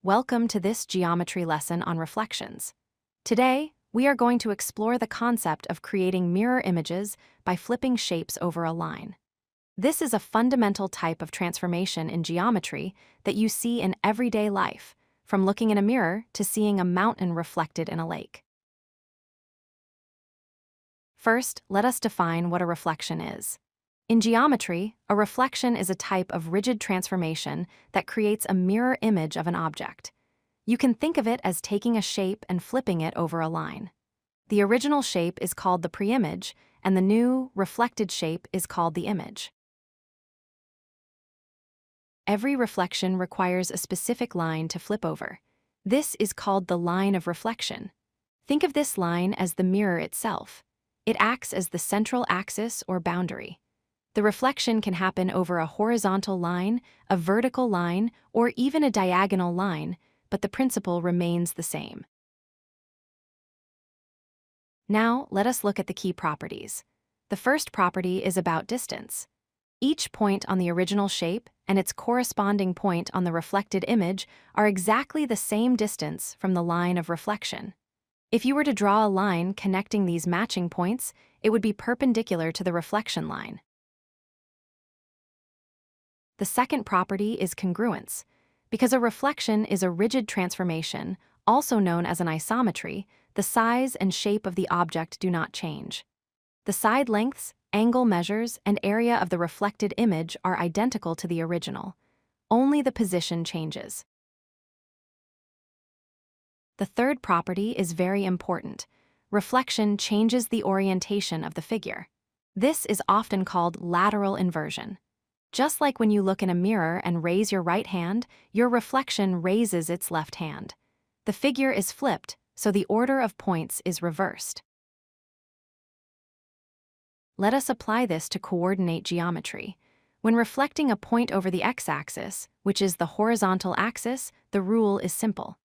Welcome to this geometry lesson on reflections. Today, we are going to explore the concept of creating mirror images by flipping shapes over a line. This is a fundamental type of transformation in geometry that you see in everyday life, from looking in a mirror to seeing a mountain reflected in a lake. First, let us define what a reflection is. In geometry, a reflection is a type of rigid transformation that creates a mirror image of an object. You can think of it as taking a shape and flipping it over a line. The original shape is called the preimage, and the new, reflected shape is called the image. Every reflection requires a specific line to flip over. This is called the line of reflection. Think of this line as the mirror itself. It acts as the central axis or boundary. The reflection can happen over a horizontal line, a vertical line, or even a diagonal line, but the principle remains the same. Now, let us look at the key properties. The first property is about distance. Each point on the original shape and its corresponding point on the reflected image are exactly the same distance from the line of reflection. If you were to draw a line connecting these matching points, it would be perpendicular to the reflection line. The second property is congruence. Because a reflection is a rigid transformation, also known as an isometry, the size and shape of the object do not change. The side lengths, angle measures, and area of the reflected image are identical to the original. Only the position changes. The third property is very important. Reflection changes the orientation of the figure. This is often called lateral inversion. Just like when you look in a mirror and raise your right hand, your reflection raises its left hand. The figure is flipped, so the order of points is reversed. Let us apply this to coordinate geometry. When reflecting a point over the x-axis, which is the horizontal axis, the rule is simple.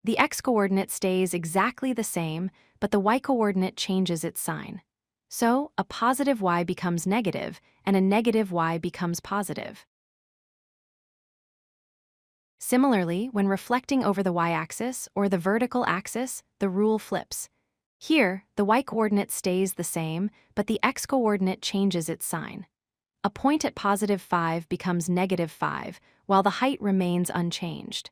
The x-coordinate stays exactly the same, but the y-coordinate changes its sign. So, a positive y becomes negative, and a negative y becomes positive. Similarly, when reflecting over the y-axis or the vertical axis, the rule flips. Here, the y-coordinate stays the same, but the x-coordinate changes its sign. A point at positive 5 becomes negative 5, while the height remains unchanged.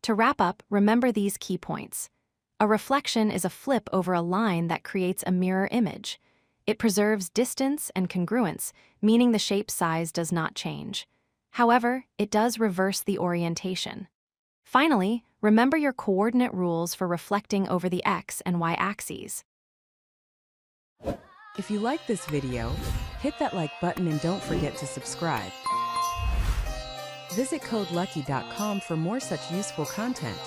To wrap up, remember these key points. A reflection is a flip over a line that creates a mirror image. It preserves distance and congruence, meaning the shape size does not change. However, it does reverse the orientation. Finally, remember your coordinate rules for reflecting over the x and y axes. If you like this video, hit that like button and don't forget to subscribe. Visit codelucky.com for more such useful content.